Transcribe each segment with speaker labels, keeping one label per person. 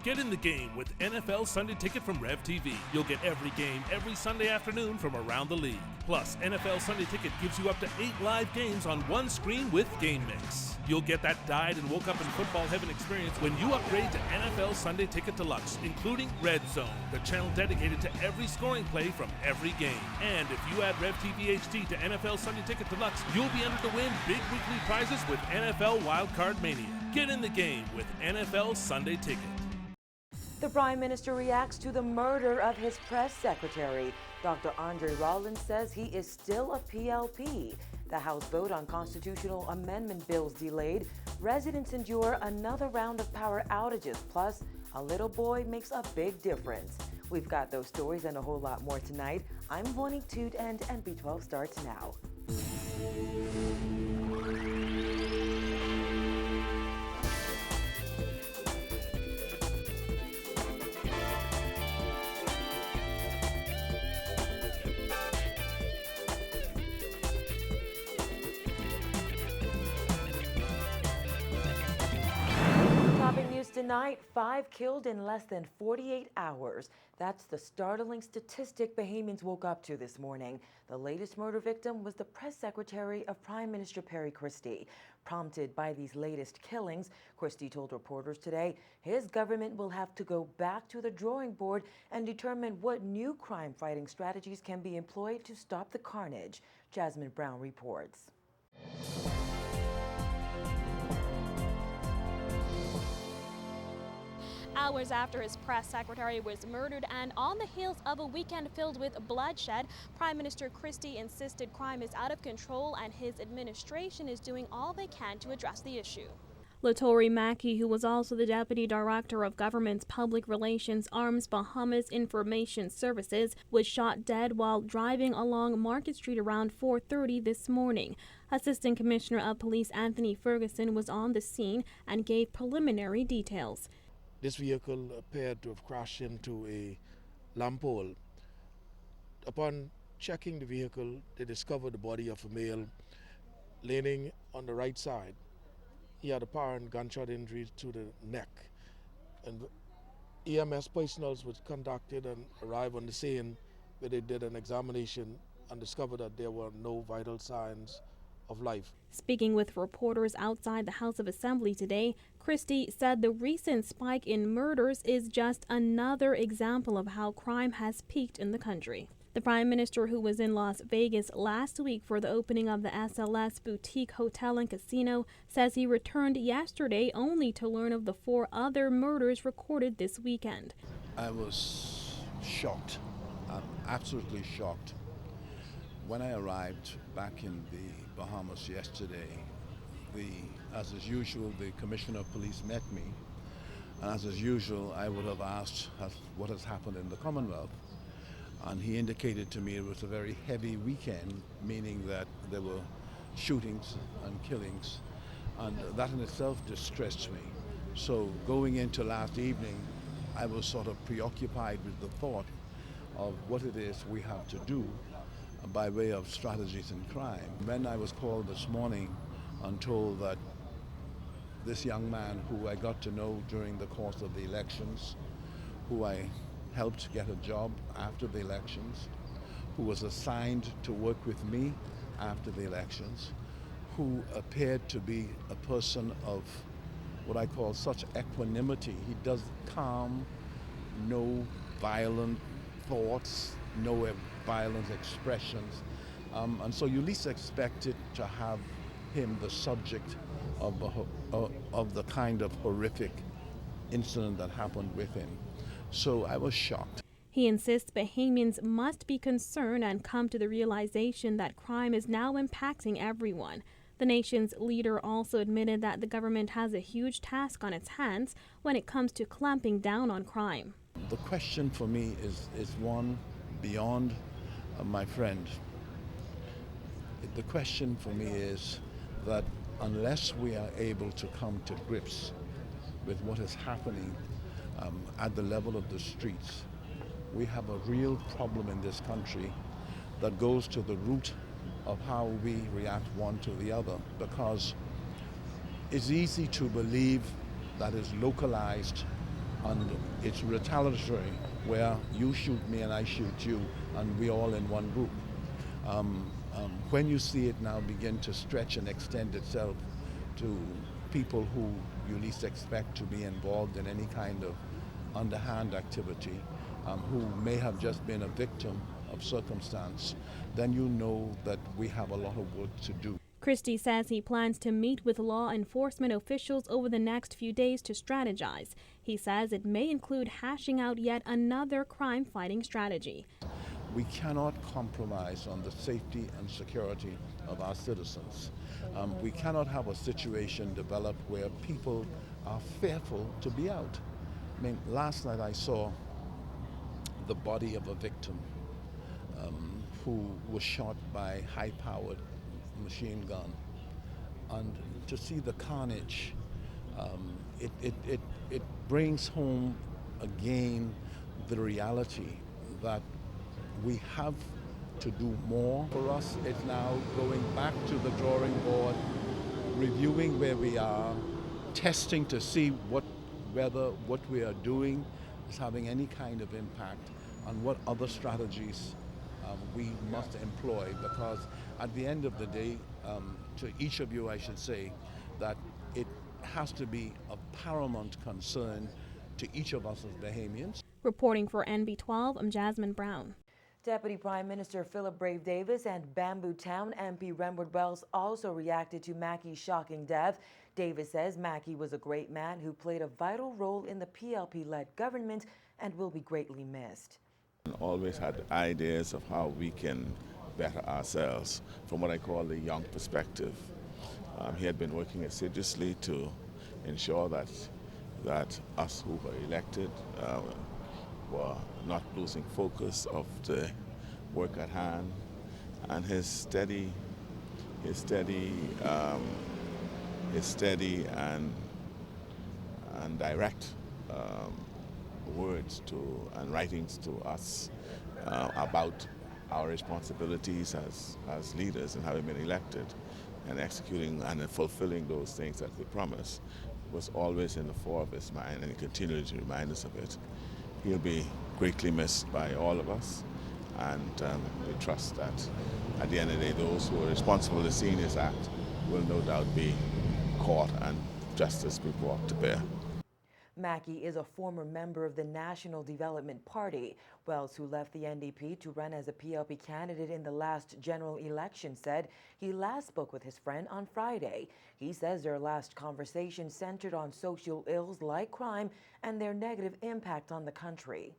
Speaker 1: Get in the game with NFL Sunday Ticket from Rev TV. You'll get every game every Sunday afternoon from around the league. Plus, NFL Sunday Ticket gives you up to 8 live games on one screen with Game Mix. You'll get that died and woke up in football heaven experience when you upgrade to NFL Sunday Ticket Deluxe, including Red Zone, the channel dedicated to every scoring play from every game. And if you add Rev TV HD to NFL Sunday Ticket Deluxe, you'll be entered to win big weekly prizes with NFL Wildcard Mania. Get in the game with NFL Sunday Ticket.
Speaker 2: The Prime Minister reacts to the murder of his press secretary. Dr. Andre Rollins says he is still a PLP. The House vote on constitutional amendment bills delayed. Residents endure another round of power outages. Plus, a little boy makes a big difference. We've got those stories and a whole lot more tonight. I'm Monique Toot and NB12 starts now. Tonight, 5 killed in less than 48 hours. That's the startling statistic Bahamians woke up to this morning. The latest murder victim was the press secretary of Prime Minister Perry Christie. Prompted by these latest killings, Christie told reporters today his government will have to go back to the drawing board and determine what new crime-fighting strategies can be employed to stop the carnage. Jasmine Brown reports.
Speaker 3: Hours after his press secretary was murdered and on the heels of a weekend filled with bloodshed, Prime Minister Christie insisted crime is out of control and his administration is doing all they can to address the issue. Latori Mackey, who was also the Deputy Director of Government's Public Relations Arms Bahamas Information Services, was shot dead while driving along Market Street around 4:30 this morning. Assistant Commissioner of Police Anthony Ferguson was on the scene and gave preliminary details.
Speaker 4: This vehicle appeared to have crashed into a lamp pole. Upon checking the vehicle, they discovered the body of a male leaning on the right side. He had apparent gunshot injuries to the neck. And EMS personnel was conducted and arrived on the scene where they did an examination and discovered that there were no vital signs of life.
Speaker 3: Speaking with reporters outside the House of Assembly today, Christie said the recent spike in murders is just another example of how crime has peaked in the country. The Prime Minister, who was in Las Vegas last week for the opening of the SLS Boutique Hotel and Casino, says he returned yesterday only to learn of the 4 other murders recorded this weekend.
Speaker 5: I was shocked, absolutely shocked. When I arrived back in the Bahamas yesterday, as is usual, the Commissioner of Police met me, and as is usual, I would have asked what has happened in the Commonwealth. And he indicated to me it was a very heavy weekend, meaning that there were shootings and killings, and that in itself distressed me. So going into last evening, I was sort of preoccupied with the thought of what it is we have to do by way of strategies in crime. When I was called this morning and told that this young man who I got to know during the course of the elections, who I helped get a job after the elections, who was assigned to work with me after the elections, who appeared to be a person of what I call such equanimity. He does calm, no violent thoughts, no violent expressions. And so you least expected to have him the subject of the kind of horrific incident that happened with him. So I was shocked.
Speaker 3: He insists Bahamians must be concerned and come to the realization that crime is now impacting everyone. The nation's leader also admitted that the government has a huge task on its hands when it comes to clamping down on crime.
Speaker 5: The question for me is one beyond my friend. The question for me is that unless we are able to come to grips with what is happening at the level of the streets, we have a real problem in this country that goes to the root of how we react one to the other, because it's easy to believe that is localized and it's retaliatory, where you shoot me and I shoot you, and we're all in one group. When you see it now begin to stretch and extend itself to people who you least expect to be involved in any kind of underhand activity, who may have just been a victim of circumstance, then you know that we have a lot of work to do.
Speaker 3: Christie says he plans to meet with law enforcement officials over the next few days to strategize. He says it may include hashing out yet another crime-fighting strategy.
Speaker 5: We cannot compromise on the safety and security of our citizens. We cannot have a situation develop where people are fearful to be out. I mean, last night I saw the body of a victim who was shot by high-powered machine gun. And to see the carnage, it brings home again the reality that we have to do more. For us, it's now going back to the drawing board, reviewing where we are, testing to see whether what we are doing is having any kind of impact, and what other strategies we must employ, because at the end of the day, to each of you I should say that it has to be of paramount concern to each of us as Bahamians.
Speaker 3: Reporting for NB12, I'm Jasmine Brown.
Speaker 2: Deputy Prime Minister Philip Brave Davis and Bamboo Town MP Renward Wells also reacted to Mackey's shocking death. Davis says Mackey was a great man who played a vital role in the PLP-led government and will be greatly missed.
Speaker 6: Always had ideas of how we can better ourselves from what I call the young perspective. He had been working assiduously to ensure that us who were elected were not losing focus of the work at hand, and his steady and direct words and writings to us about our responsibilities as leaders and having been elected, and executing and fulfilling those things that we promised was always in the fore of his mind, and he continued to remind us of it. He'll be greatly missed by all of us, and we trust that at the end of the day, those who are responsible for seeing this act will no doubt be caught and justice be brought to bear.
Speaker 2: Mackey is a former member of the National Development Party. Wells, who left the NDP to run as a PLP candidate in the last general election, said he last spoke with his friend on Friday. He says their last conversation centered on social ills like crime and their negative impact on the country.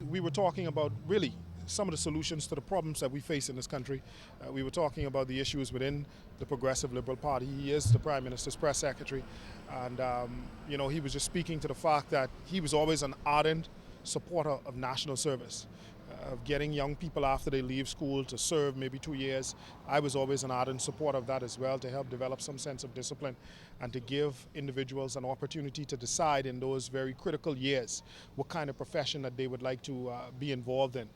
Speaker 7: We were talking about really some of the solutions to the problems that we face in this country. We were talking about the issues within the Progressive Liberal Party. He is the Prime Minister's press secretary, and he was just speaking to the fact that he was always an ardent supporter of national service, of getting young people after they leave school to serve maybe 2 years. I was always an ardent supporter of that as well, to help develop some sense of discipline and to give individuals an opportunity to decide in those very critical years what kind of profession that they would like to be involved in.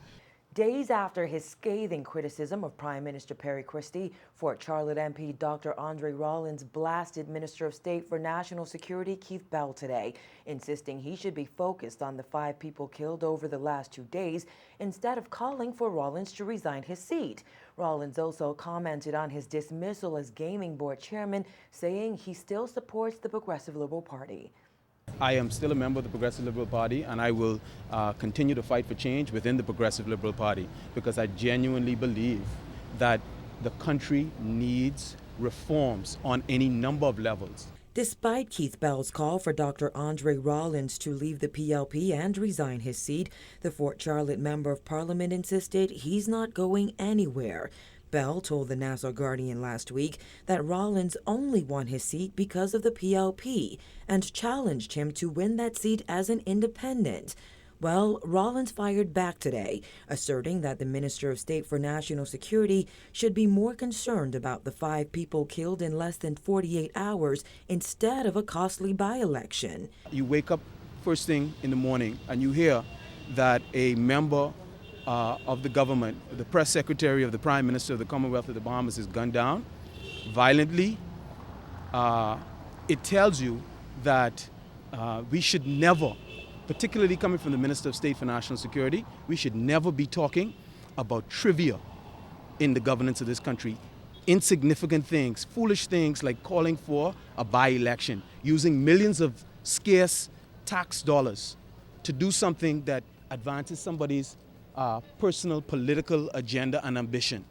Speaker 2: Days after his scathing criticism of Prime Minister Perry Christie, Fort Charlotte MP Dr. Andre Rawlins blasted Minister of State for National Security Keith Bell today, insisting he should be focused on the 5 people killed over the last 2 days instead of calling for Rawlins to resign his seat. Rawlins also commented on his dismissal as Gaming Board Chairman, saying he still supports the Progressive Liberal Party.
Speaker 8: I am still a member of the Progressive Liberal Party, and I will continue to fight for change within the Progressive Liberal Party, because I genuinely believe that the country needs reforms on any number of levels.
Speaker 2: Despite Keith Bell's call for Dr. Andre Rawlins to leave the PLP and resign his seat, the Fort Charlotte Member of Parliament insisted he's not going anywhere. Bell told the Nassau Guardian last week that Rawlins only won his seat because of the PLP and challenged him to win that seat as an independent. Well, Rawlins fired back today, asserting that the Minister of State for National Security should be more concerned about the 5 people killed in less than 48 hours instead of a costly by-election.
Speaker 8: You wake up first thing in the morning and you hear that a member of the government, the press secretary of the Prime Minister of the Commonwealth of the Bahamas, is gunned down violently. It tells you that we should never particularly coming from the Minister of State for National Security, we should never be talking about trivia in the governance of this country. Insignificant things, foolish things like calling for a by-election, using millions of scarce tax dollars to do something that advances somebody's personal political agenda and ambition.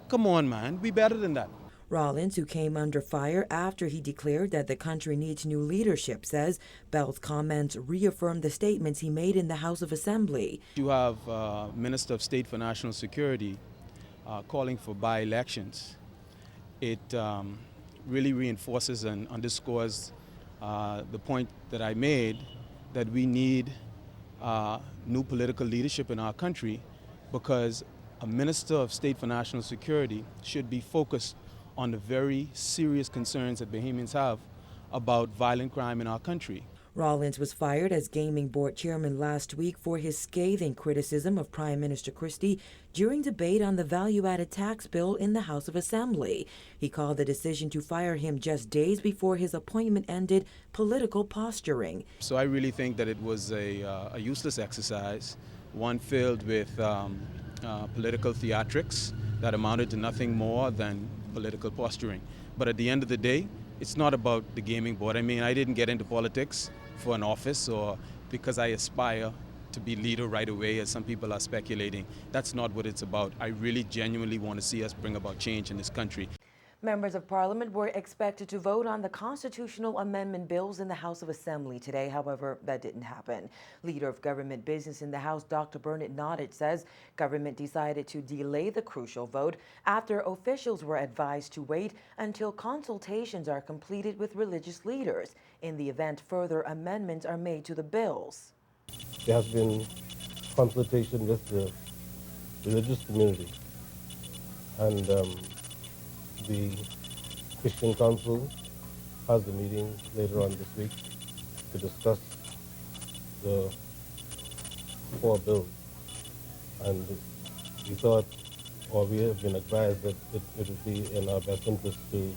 Speaker 8: Come on, man, be better than that.
Speaker 2: Rollins, who came under fire after he declared that the country needs new leadership, says Bell's comments reaffirmed the statements he made in the House of Assembly.
Speaker 8: You have Minister of State for National Security calling for by-elections. It really reinforces and underscores the point that I made, that we need new political leadership in our country, because a Minister of State for National Security should be focused on the very serious concerns that Bahamians have about violent crime in our country.
Speaker 2: Rollins was fired as Gaming Board Chairman last week for his scathing criticism of Prime Minister Christie during debate on the value-added tax bill in the House of Assembly. He called the decision to fire him just days before his appointment ended political posturing.
Speaker 8: So I really think that it was a useless exercise, one filled with political theatrics that amounted to nothing more than political posturing. But at the end of the day, it's not about the gaming board. I mean, I didn't get into politics for an office or because I aspire to be leader right away, as some people are speculating. That's not what it's about. I really genuinely want to see us bring about change in this country.
Speaker 2: Members of Parliament were expected to vote on the constitutional amendment bills in the House of Assembly today. However, that didn't happen. Leader of Government Business in the House, Dr. Bernard Nottage, says government decided to delay the crucial vote after officials were advised to wait until consultations are completed with religious leaders in the event further amendments are made to the bills.
Speaker 9: There has been consultation with the religious community, and the Christian Council has a meeting later on this week to discuss the 4 bills. And we thought, or we have been advised that it would be in our best interest to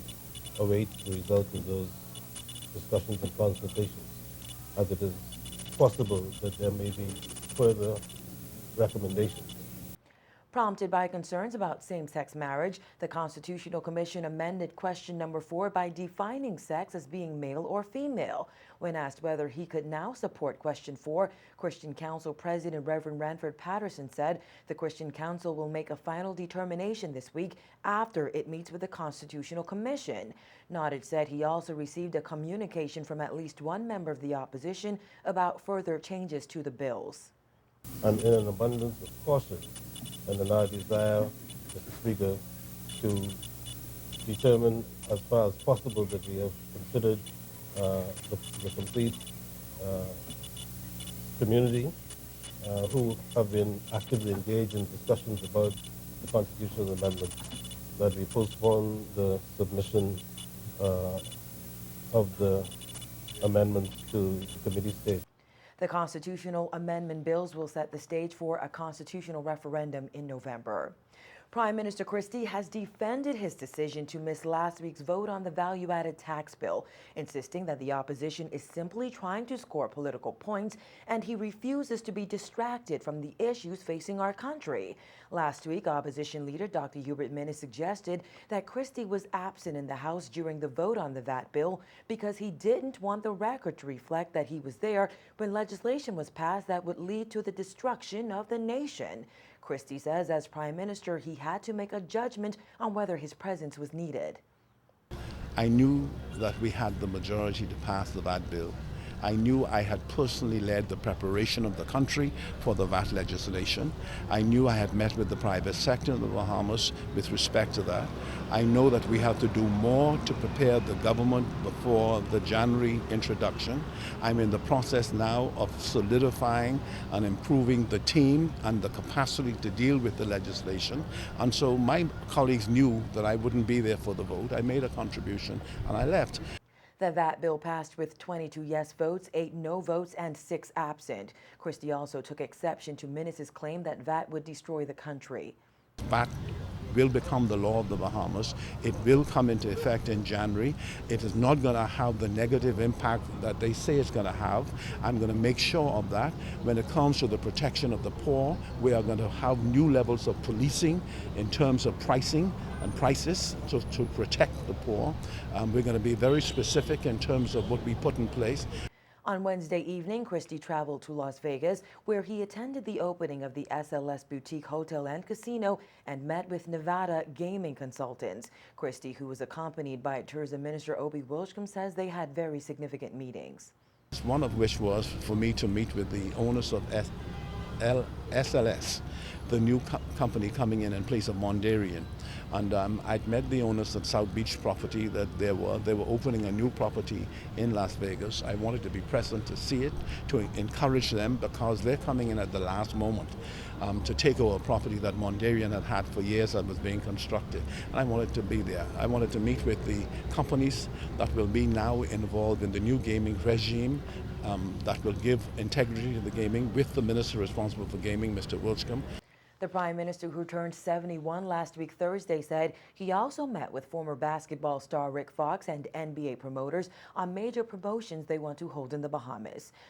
Speaker 9: await the result of those discussions and consultations, as it is possible that there may be further recommendations.
Speaker 2: Prompted by concerns about same-sex marriage, the Constitutional Commission amended question number 4 by defining sex as being male or female. When asked whether he could now support question 4, Christian Council President Reverend Ranford Patterson said the Christian Council will make a final determination this week after it meets with the Constitutional Commission. Nottage said he also received a communication from at least one member of the opposition about further changes to the bills.
Speaker 9: And in an abundance of caution, and in our desire, Mr. Speaker, to determine as far as possible that we have considered the complete community who have been actively engaged in discussions about the constitutional amendment, that we postpone the submission of the amendment to the committee stage.
Speaker 2: The constitutional amendment bills will set the stage for a constitutional referendum in November. Prime Minister Christie has defended his decision to miss last week's vote on the value-added tax bill, insisting that the opposition is simply trying to score political points and he refuses to be distracted from the issues facing our country. Last week, opposition leader Dr. Hubert Minnis suggested that Christie was absent in the House during the vote on the VAT bill because he didn't want the record to reflect that he was there when legislation was passed that would lead to the destruction of the nation. Christie says as Prime Minister, he had to make a judgment on whether his presence was needed.
Speaker 5: I knew that we had the majority to pass the VAT bill. I knew I had personally led the preparation of the country for the VAT legislation. I knew I had met with the private sector in the Bahamas with respect to that. I know that we have to do more to prepare the government before the January introduction. I'm in the process now of solidifying and improving the team and the capacity to deal with the legislation. And so my colleagues knew that I wouldn't be there for the vote. I made a contribution and I left.
Speaker 2: The VAT bill passed with 22 yes votes, 8 no votes, and 6 absent. Christie also took exception to Minnis's claim that VAT would destroy the country.
Speaker 5: VAT will become the law of the Bahamas. It will come into effect in January. It is not going to have the negative impact that they say it's going to have. I'm going to make sure of that. When it comes to the protection of the poor, we are going to have new levels of policing in terms of pricing and prices to protect the poor. We're going to be very specific in terms of what we put in place.
Speaker 2: On Wednesday evening, Christie traveled to Las Vegas, where he attended the opening of the SLS Boutique Hotel and Casino and met with Nevada gaming consultants. Christie, who was accompanied by Tourism Minister Obi Wilshcombe, says they had very significant meetings.
Speaker 5: One of which was for me to meet with the owners of SLS, the new company coming in place of Mondarian. And I'd met the owners at South Beach property that they were opening a new property in Las Vegas. I wanted to be present to see it, to encourage them, because they're coming in at the last moment to take over a property that Mondarian had had for years that was being constructed. And I wanted to be there. I wanted to meet with the companies that will be now involved in the new gaming regime that will give integrity to the gaming, with the minister responsible for gaming, Mr. Wilshcombe.
Speaker 2: The Prime Minister, who turned 71 last week Thursday, said he also met with former basketball star Rick Fox and NBA promoters on major promotions they want to hold in the Bahamas.